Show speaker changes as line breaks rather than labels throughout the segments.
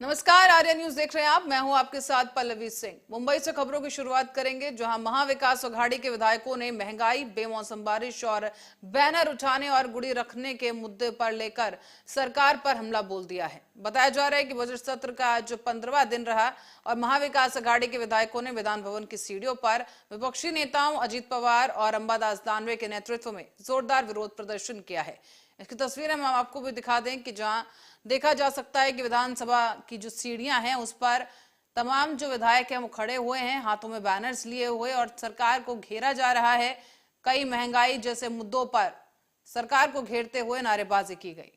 नमस्कार, आर्या न्यूज देख रहे हैं आप। मैं हूं आपके साथ पल्लवी सिंह। मुंबई से खबरों की शुरुआत करेंगे, जहां महाविकास अघाड़ी के विधायकों ने महंगाई, बेमौसम बारिश और बैनर उठाने और गुड़ी रखने के मुद्दे पर लेकर सरकार पर हमला बोल दिया है। बताया जा रहा है कि बजट सत्र का आज 15वां दिन रहा और महाविकास अघाड़ी के विधायकों ने विधान भवन की सीढ़ियों पर विपक्षी नेताओं अजीत पवार और अंबादास दानवे के नेतृत्व में जोरदार विरोध प्रदर्शन किया है। इसकी तस्वीरें हम आपको भी दिखा दें कि जहां देखा जा सकता है कि विधानसभा की जो सीढ़ियां हैं उस पर तमाम जो विधायक हैं वो खड़े हुए हैं, हाथों में बैनर्स लिए हुए, और सरकार को घेरा जा रहा है। कई महंगाई जैसे मुद्दों पर सरकार को घेरते हुए नारेबाजी की गई।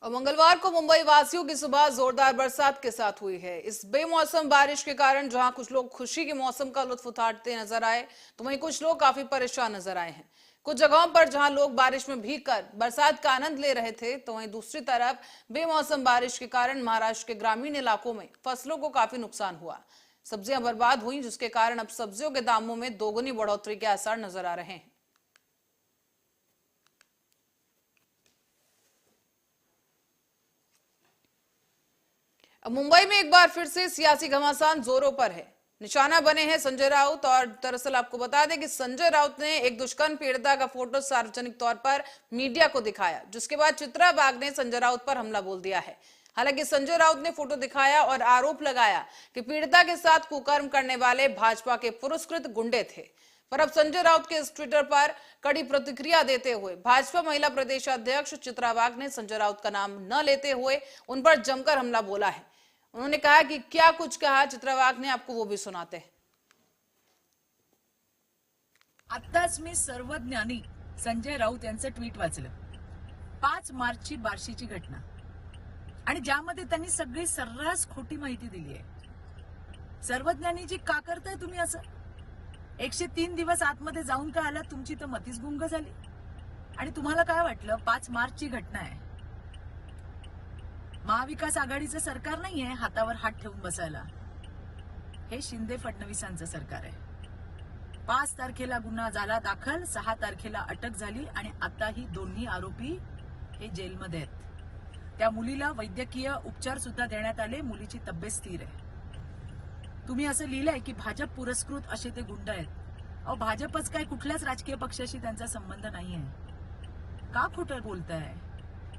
और मंगलवार को मुंबई वासियों की सुबह जोरदार बरसात के साथ हुई है। इस बेमौसम बारिश के कारण जहां कुछ लोग खुशी के मौसम का लुत्फ उठाते नजर आए, तो वहीं कुछ लोग काफी परेशान नजर आए हैं। कुछ जगहों पर जहां लोग बारिश में भीगकर बरसात का आनंद ले रहे थे, तो वहीं दूसरी तरफ बेमौसम बारिश के कारण महाराष्ट्र के ग्रामीण इलाकों में फसलों को काफी नुकसान हुआ। सब्जियां बर्बाद हुई, जिसके कारण अब सब्जियों के दामों में दोगुनी बढ़ोतरी के आसार नजर आ रहे हैं। अब मुंबई में एक बार फिर से सियासी घमासान जोरों पर है। निशाना बने हैं संजय राउत। और दरअसल आपको बता दें कि संजय राउत ने एक दुष्कर्म पीड़िता का फोटो सार्वजनिक तौर पर मीडिया को दिखाया, जिसके बाद चित्रा बाग ने संजय राउत पर हमला बोल दिया है। हालांकि संजय राउत ने फोटो दिखाया और आरोप लगाया कि पीड़िता के साथ कुकर्म करने वाले भाजपा के पुरस्कृत गुंडे थे। पर अब संजय राउत के इस ट्विटर पर कड़ी प्रतिक्रिया देते हुए भाजपा महिला प्रदेश अध्यक्ष चित्रा बाग ने संजय राउत का नाम न लेते हुए उन पर जमकर हमला बोला है। उन्होंने कहा कि क्या कुछ कहा चित्रा बाग ने, आपको वो भी सुनाते हैं।
आत्ताच मी सर्वज्ञानी संजय राऊत यांचं ट्विट वाचलं। 5 मार्चची बार्शीची घटना आणि ज्यामध्ये त्यांनी सगळी सर्रास खोटी माहिती दिली आहे। सर्वज्ञानीजी का करताय तुम्ही असं? 103 दिवस आतमध्ये जाऊन का आलात? तुमची तर मतीच गुंग झाली। आणि तुम्हाला काय वाटलं 5 मार्चची घटना आहे? महाविकास आघाडीचं सरकार नाहीये हातावर हात ठेवून बसायला। हे शिंदे फडणवीसांचं सरकार आहे। 5 तारखेला गुन्हा झाला दाखल, 6 तारखेला अटक झाली आणि आता ही दोन्ही आरोपी हे जेलमध्ये आहेत। त्या मुलीला वैद्यकीय उपचार सुद्धा देण्यात आले, मुलीची तब्येत स्थिर आहे। तुम्ही असं लिहिलंय की भाजप पुरस्कृत असे ते गुंड आहेत। अहो भाजपच काय कुठल्याच राजकीय पक्षाशी त्यांचा संबंध नाहीये। का खोटं बोलताय?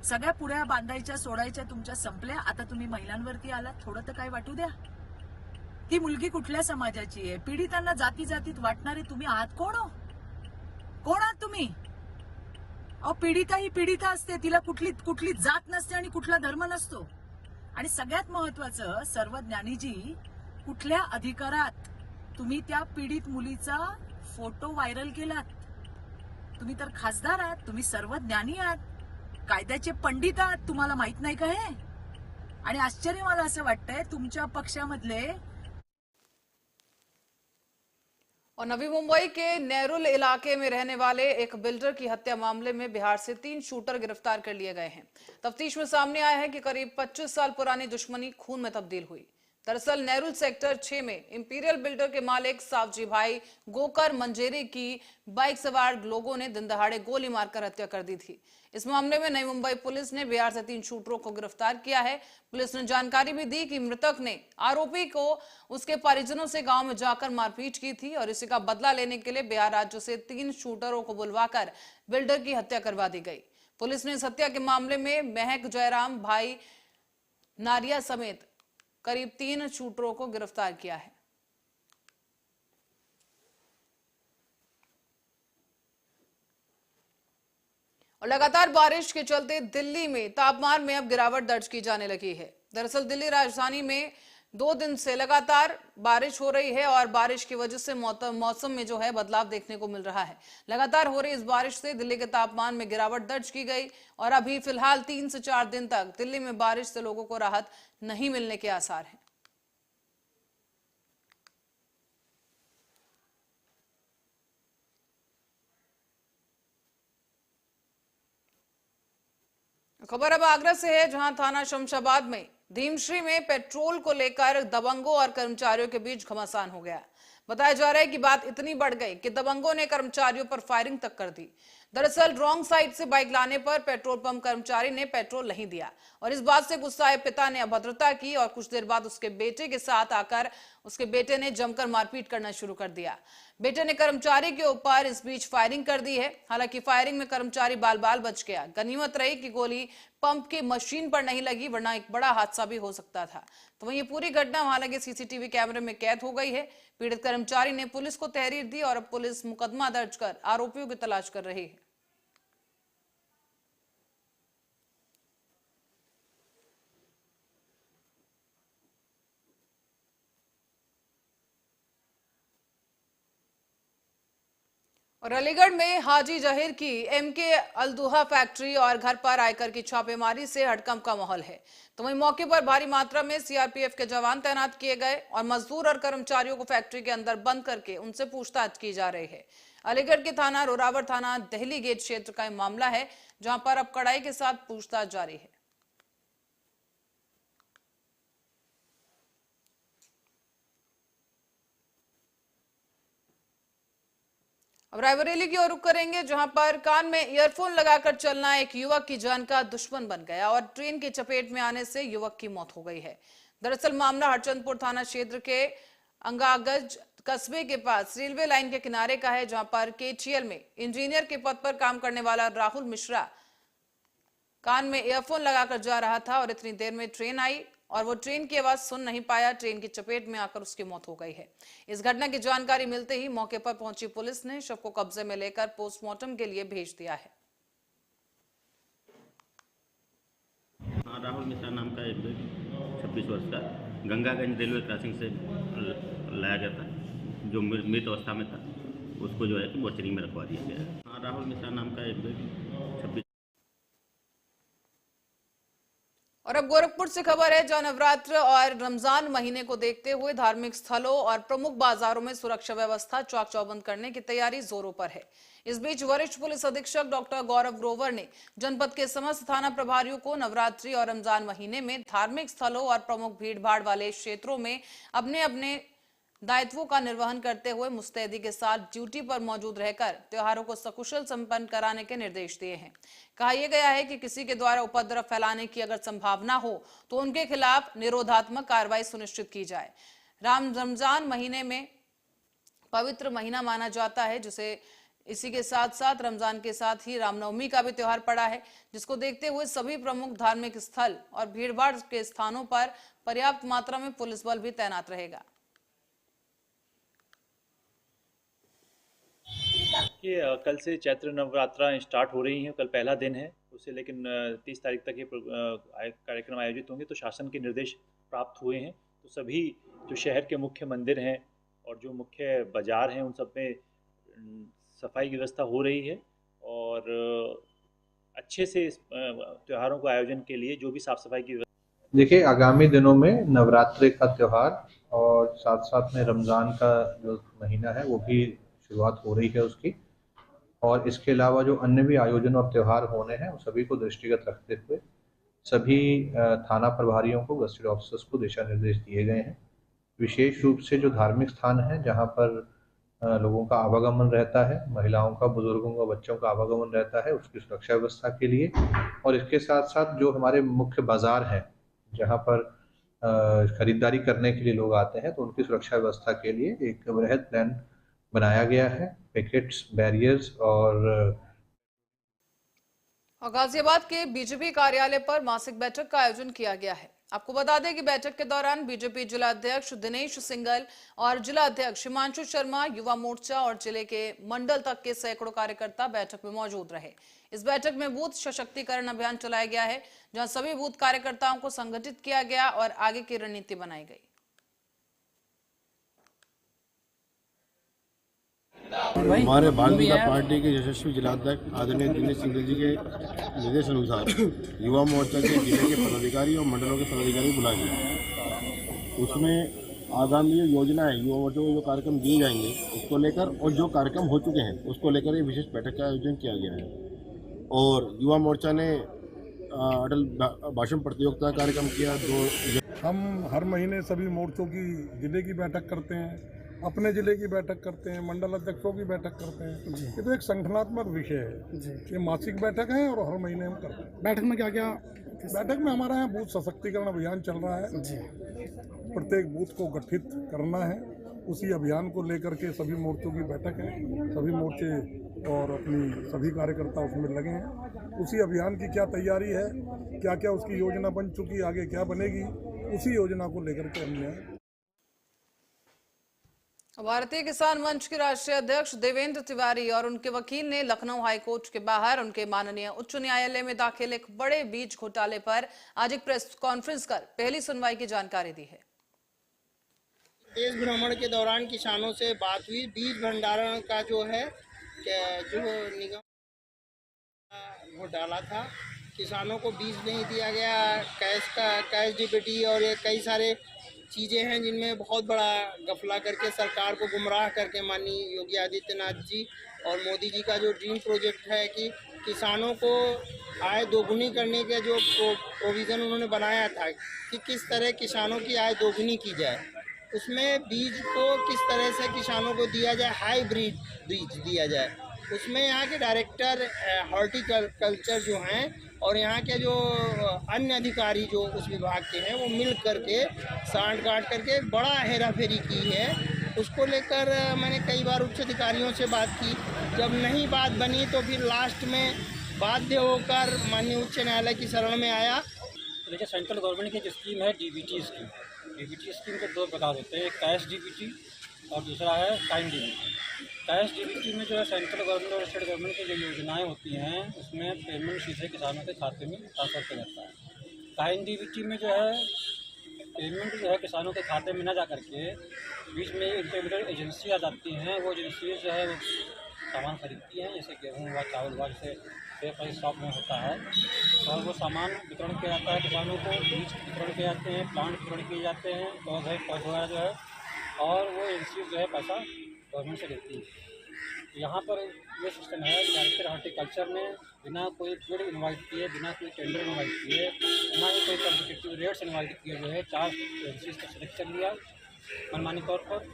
सगळ्या पुऱ्या बांधायच्या सोडायच्या तुमच्या संपल्या, आता तुम्ही महिलांवरती आलात। थोडं तर काय वाटू द्या। ती मुलगी कुठल्या समाजाची आहे? पीडितांना जाती जातीत वाटणारे तुम्ही आहात कोण हो? कोण आहात तुम्ही? अहो पीडिता ही पीडिता असते, तिला कुठली जात नसते आणि कुठला धर्म नसतो। आणि सगळ्यात महत्त्वाचं, सर्वज्ञानीजी कुठल्या अधिकारात तुम्ही त्या पीडित मुलीचा फोटो व्हायरल केलात? तुम्ही तर खासदार आहात, तुम्ही सर्वज्ञानी आहात, कायद्याचे पंडित आहात, तुम्हाला माहित नाही का हे? आणि आश्चर्य मला असं वाटतंय तुमच्या पक्षामधले।
और नवी मुंबई के नेरुल इलाके में रहने वाले एक बिल्डर की हत्या मामले में बिहार से 3 शूटर गिरफ्तार कर लिए गए हैं। तफ्तीश में सामने आया है कि करीब 25 साल पुरानी दुश्मनी खून में तब्दील हुई। दरअसल नेरुल सेक्टर 6 में इंपीरियल बिल्डर के मालिक सावजी भाई गोकर मंजेरी की बाइक सवार लोगों ने दिन दहाड़े गोली मारकर हत्या कर दी थी। इस मामले में नई मुंबई पुलिस ने बिहार से 3 शूटरों को गिरफ्तार किया है। पुलिस ने जानकारी भी दी कि मृतक ने आरोपी को उसके परिजनों से गांव में जाकर मारपीट की थी और इसी का बदला लेने के लिए बिहार राज्य से 3 शूटरों को बुलवाकर बिल्डर की हत्या करवा दी गई। पुलिस ने इस हत्या के मामले में महक जयराम भाई नारिया समेत करीब 3 शूटरों को गिरफ्तार किया है। और लगातार बारिश के चलते दिल्ली में तापमान में अब गिरावट दर्ज की जाने लगी है। दरअसल दिल्ली राजधानी में 2 दिन से लगातार बारिश हो रही है और बारिश की वजह से मौसम में जो है बदलाव देखने को मिल रहा है। लगातार हो रही इस बारिश से दिल्ली के तापमान में गिरावट दर्ज की गई और अभी फिलहाल 3 से 4 दिन तक दिल्ली में बारिश से लोगों को राहत नहीं मिलने के आसार हैं। खबर अब आगरा से है, जहां थाना शमशाबाद में धीमश्री में पेट्रोल को लेकर दबंगों और कर्मचारियों के बीच घमासान हो गया। बताया जा रहा है कि बात इतनी बढ़ गई कि दबंगों ने कर्मचारियों पर फायरिंग तक कर दी। दरअसल रॉन्ग साइड से बाइक लाने पर पेट्रोल पंप कर्मचारी ने पेट्रोल नहीं दिया और इस बात से गुस्साए पिता ने अभद्रता की और कुछ देर बाद उसके बेटे के साथ आकर उसके बेटे ने जमकर मारपीट करना शुरू कर दिया। बेटे ने कर्मचारी के ऊपर इस बीच फायरिंग कर दी है। हालांकि फायरिंग में कर्मचारी बाल बाल बच गया। गनीमत रही कि गोली पंप की मशीन पर नहीं लगी, वरना एक बड़ा हादसा भी हो सकता था। तो वहीं ये पूरी घटना वहां लगे सीसीटीवी कैमरे में कैद हो गई है। पीड़ित कर्मचारी ने पुलिस को तहरीर दी और अब पुलिस मुकदमा दर्ज कर आरोपियों की तलाश कर रही है। और अलीगढ़ में हाजी जहीर की एमके अलदुहा फैक्ट्री और घर पर आयकर की छापेमारी से हड़कंप का माहौल है। तो वहीं मौके पर भारी मात्रा में सीआरपीएफ के जवान तैनात किए गए और मजदूर और कर्मचारियों को फैक्ट्री के अंदर बंद करके उनसे पूछताछ की जा रही है। अलीगढ़ के थाना रोरावर थाना दहली गेट क्षेत्र का मामला है, जहां पर अब कड़ाई के साथ पूछताछ जारी है। अब रायबरेली की ओर रुख करेंगे, जहां पर कान में ईयरफोन लगाकर चलना एक युवक की जान का दुश्मन बन गया और ट्रेन की चपेट में आने से युवक की मौत हो गई है। दरअसल मामला हरचंदपुर थाना क्षेत्र के अंगागज कस्बे के पास रेलवे लाइन के किनारे का है, जहां पर केटीएल में इंजीनियर के पद पर काम करने वाला राहुल मिश्रा कान में ईयरफोन लगाकर जा रहा था और इतनी देर में ट्रेन आई और वो ट्रेन की आवाज सुन नहीं पाया। ट्रेन की चपेट में आकर उसकी मौत हो गई है। इस घटना की जानकारी मिलते ही मौके पर पहुंची पुलिस ने शव को कब्जे में लेकर पोस्टमार्टम के लिए भेज दिया है।
राहुल मिश्रा नाम का एक 26 वर्ष का गंगागंज रेलवे क्रॉसिंग से लाया गया था, जो मृत अवस्था में था। उसको जो है मोर्चरी में रखवा दिया गया है। राहुल मिश्रा नाम का एक 26।
और अब गोरखपुर से खबर है, जहां नवरात्र और रमजान महीने को देखते हुए धार्मिक स्थलों और प्रमुख बाजारों में सुरक्षा व्यवस्था चाक चौबंद करने की तैयारी जोरों पर है। इस बीच वरिष्ठ पुलिस अधीक्षक डॉक्टर गौरव ग्रोवर ने जनपद के समस्त थाना प्रभारियों को नवरात्रि और रमजान महीने में धार्मिक स्थलों और प्रमुख भीड़भाड़ वाले क्षेत्रों में अपने अपने दायित्वों का निर्वहन करते हुए मुस्तैदी के साथ ड्यूटी पर मौजूद रहकर त्योहारों को सकुशल संपन्न कराने के निर्देश दिए हैं। कहा यह गया है कि किसी के द्वारा उपद्रव फैलाने की अगर संभावना हो तो उनके खिलाफ निरोधात्मक कार्रवाई सुनिश्चित की जाए। रमजान महीने में पवित्र महीना माना जाता है, जिसे इसी के साथ साथ रमजान के साथ ही रामनवमी का भी त्योहार पड़ा है, जिसको देखते हुए सभी प्रमुख धार्मिक स्थल और भीड़भाड़ के स्थानों पर पर्याप्त मात्रा में पुलिस बल भी तैनात रहेगा।
कि कल से चैत्र नवरात्रा स्टार्ट हो रही हैं। कल पहला दिन है उससे, लेकिन 30 तारीख तक ये कार्यक्रम आयोजित होंगे। तो शासन के निर्देश प्राप्त हुए हैं, तो सभी जो शहर के मुख्य मंदिर हैं और जो मुख्य बाजार हैं, उन सब में सफाई की व्यवस्था हो रही है और अच्छे से इस त्योहारों को आयोजन के लिए जो भी साफ सफाई की व्यवस्था।
देखिए, आगामी दिनों में नवरात्रि का त्यौहार और साथ साथ में रमज़ान का जो महीना है वो भी शुरुआत हो रही है उसकी, और इसके अलावा जो अन्य भी आयोजन और त्यौहार होने हैं, उन सभी को दृष्टिगत रखते हुए सभी थाना प्रभारियों को, गस्टेड ऑफिसर्स को दिशा निर्देश दिए गए हैं। विशेष रूप से जो धार्मिक स्थान हैं जहां पर लोगों का आवागमन रहता है, महिलाओं का, बुजुर्गों का, बच्चों का आवागमन रहता है, उसकी सुरक्षा व्यवस्था के लिए, और इसके साथ साथ जो हमारे मुख्य बाजार हैं जहाँ पर खरीदारी करने के लिए लोग आते हैं, तो उनकी सुरक्षा व्यवस्था के लिए एक वृहद प्लान बनाया गया है। पिकेट्स, बैरियर्स और
गाजियाबाद के बीजेपी कार्यालय पर मासिक बैठक का आयोजन किया गया है। आपको बता दें कि बैठक के दौरान बीजेपी जिला अध्यक्ष दिनेश सिंगल और जिला अध्यक्ष हिमांशु शर्मा, युवा मोर्चा और जिले के मंडल तक के सैकड़ों कार्यकर्ता बैठक में मौजूद रहे। इस बैठक में बूथ सशक्तिकरण अभियान चलाया गया है, जहां सभी बूथ कार्यकर्ताओं को संगठित किया गया और आगे की रणनीति बनाई गई।
हमारे भारतीय जनता पार्टी के यशस्वी जिलाध्यक्ष आदरणीय दिनेश सिंगल जी के निर्देश अनुसार युवा मोर्चा के जिले के पदाधिकारी और मंडलों के पदाधिकारी बुलाए गए। उसमें आगामी योजना है, युवा मोर्चा को जो कार्यक्रम दिए जाएंगे उसको लेकर और जो कार्यक्रम हो चुके हैं उसको लेकर एक विशेष बैठक का आयोजन किया गया है। और युवा मोर्चा ने अटल भाषण प्रतियोगिता कार्यक्रम किया।
हम हर महीने सभी मोर्चों की जिले की बैठक करते हैं, अपने जिले की बैठक करते हैं, मंडल अध्यक्षों की बैठक करते हैं। ये तो एक संगठनात्मक विषय है। ये मासिक बैठक है और हर महीने हम करते हैं।
बैठक में क्या क्या?
बैठक में हमारा यहाँ बूथ सशक्तिकरण अभियान चल रहा है। प्रत्येक बूथ को गठित करना है, उसी अभियान को लेकर के सभी मोर्चों की बैठक है। सभी मोर्चे और अपनी सभी कार्यकर्ता उसमें लगे हैं। उसी अभियान की क्या तैयारी है, क्या क्या उसकी योजना बन चुकी, आगे क्या बनेगी, उसी योजना को लेकर के हमने
भारतीय किसान मंच के राष्ट्रीय अध्यक्ष देवेंद्र तिवारी और उनके वकील ने लखनऊ हाईकोर्ट के बाहर उनके माननीय उच्च न्यायालय में दाखिल एक बड़े बीज घोटाले पर आज एक प्रेस कॉन्फ्रेंस कर पहली सुनवाई की जानकारी दी है।
देश भ्रमण के दौरान किसानों से बात हुई। बीज भंडारण का जो है जो निगम घोटाला था, किसानों को बीज नहीं दिया गया, कैश डीबीटी और ये कई सारे चीज़ें हैं जिनमें बहुत बड़ा गफला करके सरकार को गुमराह करके माननीय योगी आदित्यनाथ जी और मोदी जी का जो ड्रीम प्रोजेक्ट है कि किसानों को आय दोगुनी करने का जो प्रोविज़न उन्होंने बनाया था कि किस तरह किसानों की आय दोगुनी की जाए, उसमें बीज को किस तरह से किसानों को दिया जाए, हाईब्रिड बीज दिया जाए। उसमें यहाँ के डायरेक्टर हॉर्टिकल्चर जो हैं और यहाँ के जो अन्य अधिकारी जो उस विभाग के हैं वो मिल करके सांठ गांठ करके बड़ा हेराफेरी की है। उसको लेकर मैंने कई बार उच्च अधिकारियों से बात की। जब नहीं बात बनी तो फिर लास्ट में बाध्य होकर माननीय उच्च न्यायालय की शरण में आया।
देखिए, सेंट्रल गवर्नमेंट की जो स्कीम है डीबीटी स्कीम, डीबीटी स्कीम के दो प्रकार होते हैं, एक कैश डीबीटी और दूसरा है टाइम डीबीटी। कैश डीबीटी में जो है सेंट्रल गवर्नमेंट और स्टेट गवर्नमेंट की जो योजनाएं होती हैं उसमें पेमेंट सीधे किसानों के खाते में ट्रांसफर किया जाता है। टाइम डीबीटी में जो है पेमेंट जो है किसानों के खाते में न जा करके बीच में इंटरमीडिएट एजेंसी आ जाती हैं। वो एजेंसी जो है वो सामान खरीदती हैं, जैसे गेहूँ हुआ, चावल हुआ, जैसे प्राइस शॉप में होता है, और वो सामान वितरण किया जाता है किसानों को। बीज वितरण किए जाते हैं, प्लांट वितरण किए जाते हैं, पौधे वगैरह जो है, और वो एजेंसी जो है पैसा गवर्नमेंट से लेती है। यहाँ पर ये सिस्टम है, डायरेक्टर हॉर्टिकल्चर ने बिना कोई बिड इन्वाइट किए, बिना कोई टेंडर इन्वाइट किए, बिना ही कोई कॉम्पिटिटिव रेट्स इन्वाइट किए जो है 4 एजेंसीज का सिलेक्शन लिया मनमानी तौर पर,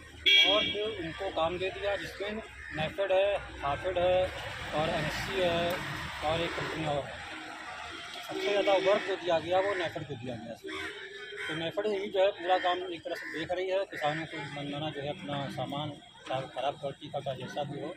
और फिर उनको काम दे दिया, जिसमें नेफेड है, हाफेड है और एनएससी है और एक कंपनी और है। सबसे ज़्यादा वर्क जो दिया गया वो नेफेड को दिया गया। तो नेफेड ही जो है पूरा काम एक तरह से देख रही है, किसानों को मनमाना जो है अपना सामान खराब क्वालिटी का जैसा भी हो।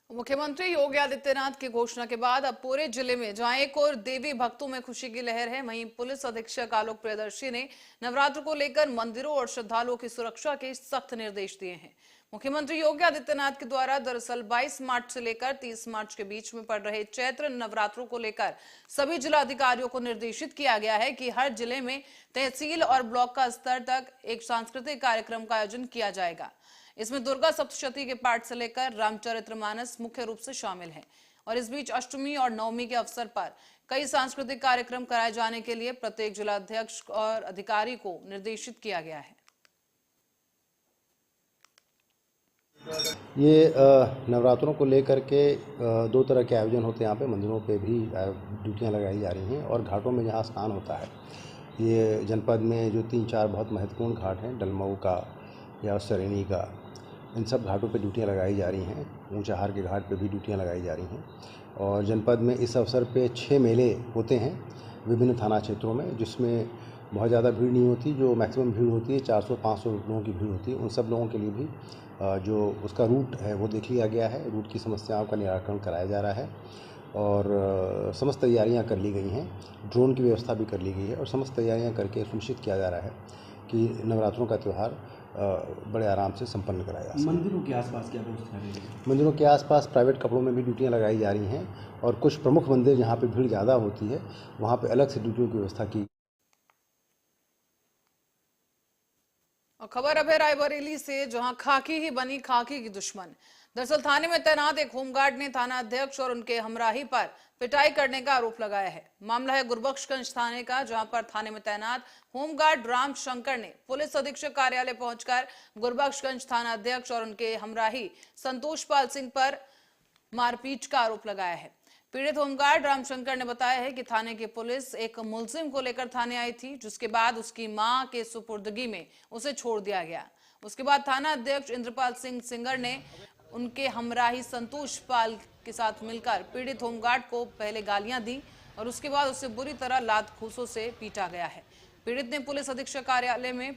मुख्यमंत्री योगी आदित्यनाथ की घोषणा के बाद अब पूरे जिले में जहां एक और देवी भक्तों में खुशी की लहर है, वहीं पुलिस अधीक्षक आलोक प्रियदर्शी ने नवरात्र को लेकर मंदिरों और श्रद्धालुओं की सुरक्षा के सख्त निर्देश दिए हैं। मुख्यमंत्री योगी आदित्यनाथ के द्वारा दरअसल 22 मार्च से लेकर 30 मार्च के बीच में पड़ रहे चैत्र नवरात्रों को लेकर सभी जिलाधिकारियों को निर्देशित किया गया है कि हर जिले में तहसील और ब्लॉक का स्तर तक एक सांस्कृतिक कार्यक्रम का आयोजन किया जाएगा। इसमें दुर्गा सप्तशती के पाठ से लेकर रामचरितमानस मुख्य रूप से शामिल है, और इस बीच अष्टमी और नवमी के अवसर पर कई सांस्कृतिक कार्यक्रम कराए जाने के लिए प्रत्येक जिलाध्यक्ष और अधिकारी को निर्देशित किया गया है।
ये नवरात्रों को लेकर के 2 तरह के आयोजन होते हैं। यहाँ पे मंदिरों पे भी ड्यूटियाँ लगाई जा रही हैं, और घाटों में जहाँ स्नान होता है, ये जनपद में जो 3-4 बहुत महत्वपूर्ण घाट हैं, डलमऊ का या सरेनी का, इन सब घाटों पे ड्यूटियाँ लगाई जा रही हैं। ऊंचाहार के घाट पे भी ड्यूटियाँ लगाई जा रही हैं। और जनपद में इस अवसर पे 6 मेले होते हैं विभिन्न थाना क्षेत्रों में, जिसमें बहुत ज़्यादा भीड़ नहीं होती। जो मैक्सिमम भीड़ होती है 400-500 लोगों की भीड़ होती है। उन सब लोगों के लिए भी जो उसका रूट है वो देख लिया गया है। रूट की समस्याओं का निराकरण कराया जा रहा है, और समस्त तैयारियां कर ली गई हैं। ड्रोन की व्यवस्था भी कर ली गई है, और समस्त तैयारियां करके सुनिश्चित किया जा रहा है कि नवरात्रों का त्यौहार बड़े आराम से संपन्न कराया जा सके।
मंदिरों के आसपास क्या व्यवस्था है?
मंदिरों के आसपास प्राइवेट कपड़ों में भी ड्यूटियाँ लगाई जा रही हैं, और कुछ प्रमुख मंदिर जहाँ पे भीड़ ज़्यादा होती है वहाँ पे अलग से ड्यूटियों की व्यवस्था की।
और खबर अब है रायबरेली से, जहां खाकी ही बनी खाकी की दुश्मन। दरअसल थाने में तैनात एक होमगार्ड ने थाना अध्यक्ष और उनके हमराही पर पिटाई करने का आरोप लगाया है। मामला है गुरबख्शगंज थाने का, जहां पर थाने में तैनात होमगार्ड राम शंकर ने पुलिस अधीक्षक कार्यालय पहुंचकर गुरबख्शगंज थाना अध्यक्ष और उनके हमराही संतोष पाल सिंह पर मारपीट का आरोप लगाया है। पीड़ित होमगार्ड रामशंकर ने बताया है कि थाने की पुलिस एक मुलजिम को लेकर थाने आई थी, जिसके बाद उसकी मां के सुपुर्दगी में उसे छोड़ दिया गया। उसके बाद थाना अध्यक्ष इंद्रपाल सिंह सिंगर ने उनके हमराही संतोष पाल के साथ मिलकर पीड़ित होमगार्ड को पहले गालियां दी और उसके बाद उसे बुरी तरह लात घूंसों से पीटा गया है। पीड़ित ने पुलिस अधीक्षक कार्यालय में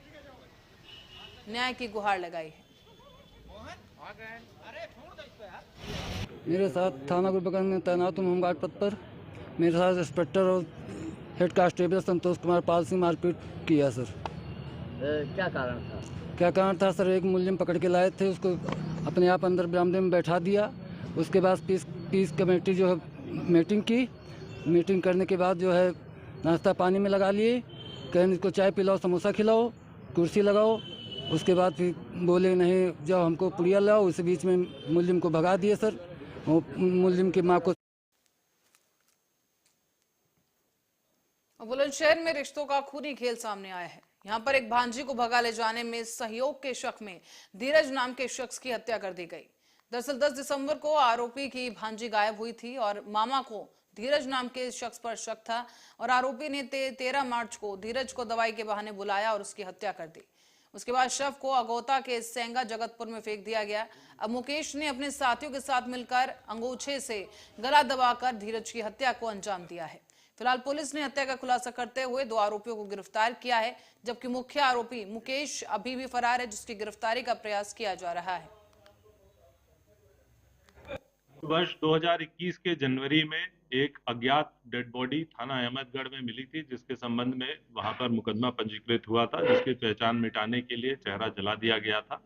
न्याय की गुहार लगाई है।
मेरे साथ थाना गुलबर्गा में तैनात हूँ होमगार्ड पद पर। मेरे साथ इंस्पेक्टर और हेड कांस्टेबल संतोष कुमार पाल सिंह मारपीट किया सर।
क्या कारण था?
क्या कारण था सर? एक मुलजिम पकड़ के लाए थे, उसको अपने आप अंदर बरामदे में बैठा दिया। उसके बाद पीस कमेटी जो है मीटिंग की। मीटिंग करने के बाद जो है नाश्ता पानी में लगा लिए, कहें इसको चाय पिलाओ, समोसा खिलाओ, कुर्सी लगाओ। उसके बाद फिर बोले नहीं जब हमको पुड़िया लाओ। उस बीच में मुलजिम को भगा दिए सर। मुलजिम की मां को।
बुलंदशहर में रिश्तों का खूनी खेल सामने आया है। यहां पर एक भांजी को भगा ले जाने में सहयोग के शक में धीरज नाम के शख्स की हत्या कर दी गई। दरअसल 10 दिसंबर को आरोपी की भांजी गायब हुई थी और मामा को धीरज नाम के शख्स पर शक था और आरोपी ने 13 मार्च को धीरज को दवाई के बहाने बुलाया और उसकी हत्या कर दी। उसके बाद शव को अगौता के सेंगा जगतपुर में फेंक दिया गया। अब मुकेश ने अपने साथियों के साथ मिलकर अंगूछे से गला दबाकर धीरज की हत्या को अंजाम दिया है। फिलहाल पुलिस ने हत्या का खुलासा करते हुए 2 आरोपियों को गिरफ्तार किया है, जबकि मुख्य आरोपी मुकेश अभी भी फरार है, जिसकी गिरफ्तारी का प्रयास किया जा रहा है।
वर्ष 2021 के जनवरी में एक अज्ञात डेड बॉडी थाना अहमदगढ़ में मिली थी, जिसके संबंध में वहां पर मुकदमा पंजीकृत हुआ था, जिसकी पहचान मिटाने के लिए चेहरा जला दिया गया था।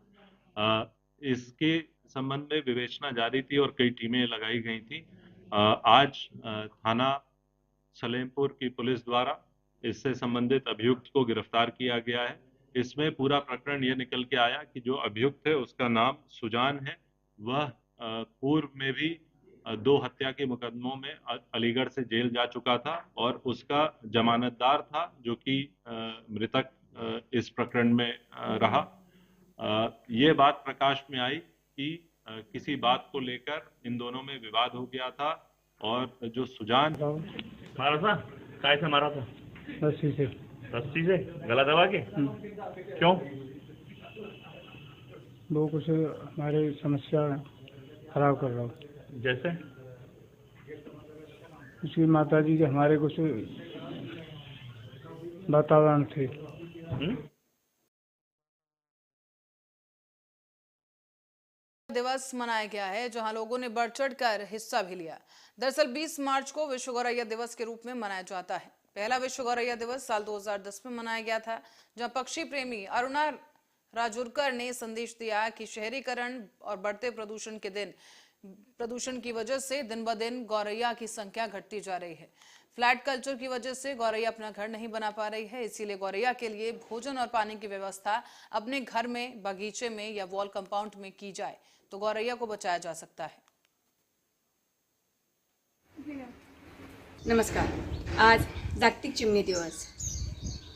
इसके संबंध में विवेचना जारी थी और कई टीमें लगाई गई थी। आज थाना सलेमपुर की पुलिस द्वारा इससे संबंधित अभियुक्त को गिरफ्तार किया गया है। इसमें पूरा प्रकरण यह निकल के आया कि जो अभियुक्त है उसका नाम सुजान है। वह पूर्व में भी 2 हत्या के मुकदमों में अलीगढ़ से जेल जा चुका था और उसका जमानतदार था, जो कि मृतक इस प्रकरण में रहा। ये बात प्रकाश में आई कि किसी बात को लेकर इन दोनों में विवाद हो गया था और जो सुजान
मारा था, काय से मारा था? रस्सी से। रस्सी से गला दबा के? क्यों?
वो कुछ हमारे समस्या खराब कर रहा हूँ।
जैसे?
उसकी माता जी के हमारे कुछ वातावरण थे।
दिवस मनाया गया है, जहां लोगों ने बढ़ चढ़ कर हिस्सा भी लिया। दरअसल 20 मार्च को विश्व गौरैया दिवस के रूप में मनाया जाता है। पहला विश्व गौरैया दिवस साल 2010 में मनाया गया था, जहां पक्षी प्रेमी अरुणा राजुरकर ने संदेश दिया कि शहरीकरण और बढ़ते प्रदूषण की वजह से दिन ब दिन गौरैया की संख्या घटती जा रही है। फ्लैट कल्चर की वजह से गौरैया अपना घर नहीं बना पा रही है, इसीलिए गौरैया के लिए भोजन और पानी की व्यवस्था अपने घर में, बगीचे में या वॉल कंपाउंड में की जाए तो गौरैया को बचाया जा सकता है।
नमस्कार। आज जागतिक चिमणी दिवस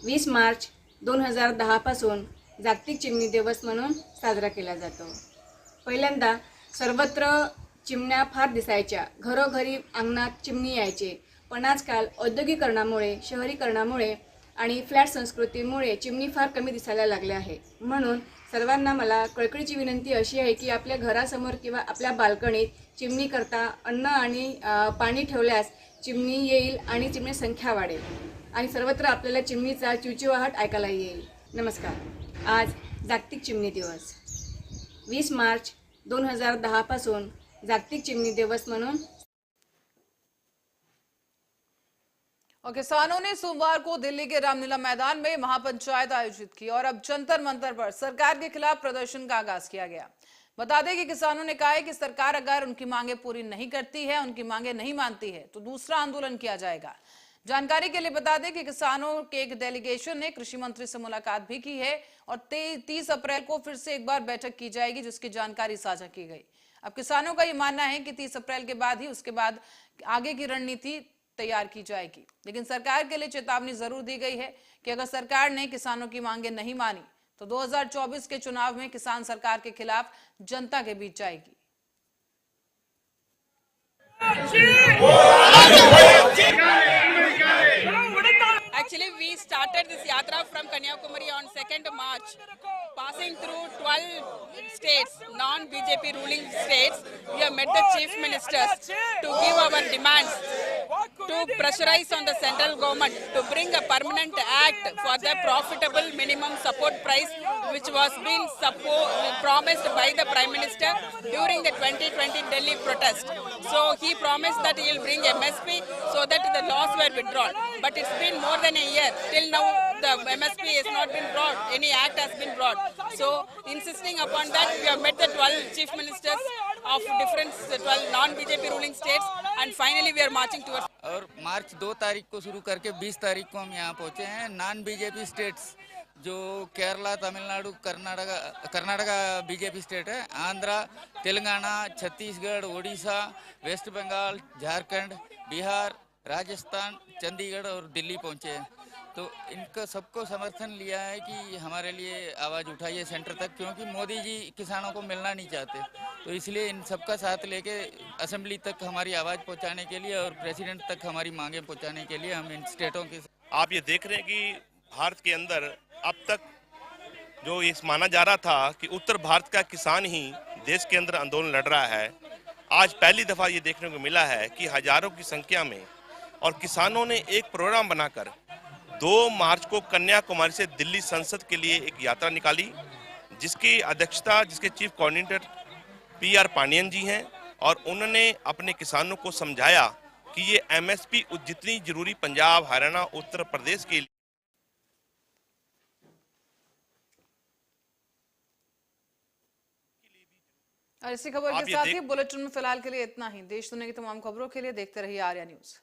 20 मार्च 2010 पासून जागतिक चिमणी दिवस म्हणून साजरा केला जातो। पहिल्यांदा सर्वत्र चिमण्या फार दिसायच्या, घरोघरी अंगणात चिमणी यायचे, पण आजकाल औद्योगिकरणामुळे, शहरीकरणामुळे आणि फ्लॅट संस्कृतीमुळे चिमणी फार कमी दिसायला लागल्या आहे। म्हणून सर्वांना मला कळकळीची विनंती अशी आहे की आपल्या घरासमोर किंवा आपल्या बाल्कनीत चिमणी करता अन्न आणि पाणी ठेवल्यास चिमणी येईल आणि चिमणी संख्या वाढेल आणि सर्वत्र आपल्याला चिमणीचा चिवचिवाट ऐकायला येईल। नमस्कार। आज जागतिक चिमणी दिवस 20 मार्च 2010 पासून जागतिक चिमणी दिवस म्हणून।
और किसानों ने सोमवार को दिल्ली के रामलीला मैदान में महापंचायत आयोजित की और अब जंतर मंतर पर सरकार के खिलाफ प्रदर्शन का आगाज किया गया। बता दें कि किसानों ने कहा है कि सरकार अगर उनकी मांगे पूरी नहीं करती है, उनकी मांगे नहीं मानती है, तो दूसरा आंदोलन किया जाएगा। जानकारी के लिए बता दें कि किसानों के एक डेलीगेशन ने कृषि मंत्री से मुलाकात भी की है और 30 अप्रैल को फिर से एक बार बैठक की जाएगी, जिसकी जानकारी साझा की गई। अब किसानों का ये मानना है कि 30 अप्रैल के बाद ही उसके बाद आगे की रणनीति तैयार की जाएगी, लेकिन सरकार के लिए चेतावनी जरूर दी गई है कि अगर सरकार ने किसानों की मांगे नहीं मानी तो 2024 के चुनाव में किसान सरकार के खिलाफ जनता के बीच जाएगी।
Actually, we started this yatra from Kanyakumari on 2nd March, passing through 12 states, non-BJP ruling states. We have met the chief ministers to give our demands, to pressurize on the central government to bring a permanent act for the profitable minimum support price, which was being promised by the Prime Minister during the 2020 Delhi protest. So he promised that he will bring MSP so that the laws were withdrawn. But it's been more than a year. Till now, the MSP has not been brought. Any act has been brought. So, insisting upon that, we have met the 12 chief ministers of different 12 non-BJP ruling states, and finally we are marching towards.
और मार्च 2 तारीख को शुरू करके 20 तारीख को हम यहाँ पहुँचे हैं। नॉन बीजेपी स्टेट्स जो केरला, तमिलनाडु, कर्नाटका बीजेपी स्टेट है, आंध्रा, तेलंगाना, छत्तीसगढ़, उड़ीसा, वेस्ट बंगाल, झारखंड, बिहार, राजस्थान, चंडीगढ़ और दिल्ली पहुँचे हैं। तो इनका सबको समर्थन लिया है कि हमारे लिए आवाज़ उठाइए सेंटर तक, क्योंकि मोदी जी किसानों को मिलना नहीं चाहते। तो इसलिए इन सबका साथ लेके असेंबली तक हमारी आवाज़ पहुंचाने के लिए और प्रेसिडेंट तक हमारी मांगें पहुंचाने के लिए हम इन स्टेटों के।
आप ये देख रहे हैं कि भारत के अंदर अब तक जो ये माना जा रहा था कि उत्तर भारत का किसान ही देश के अंदर आंदोलन लड़ रहा है, आज पहली दफ़ा ये देखने को मिला है कि हजारों की संख्या में और किसानों ने एक प्रोग्राम बनाकर 2 मार्च को कन्याकुमारी से दिल्ली संसद के लिए एक यात्रा निकाली, जिसकी अध्यक्षता जिसके चीफ कोऑर्डिनेटर PR पांडियन जी हैं, और उन्होंने अपने किसानों को समझाया कि ये MSP जितनी जरूरी पंजाब, हरियाणा, उत्तर प्रदेश के लिए।
और इसी खबर के साथ ही बुलेटिन में फिलहाल के लिए इतना ही। देश दुनिया की तमाम खबरों के लिए देखते रहिए आर्या न्यूज।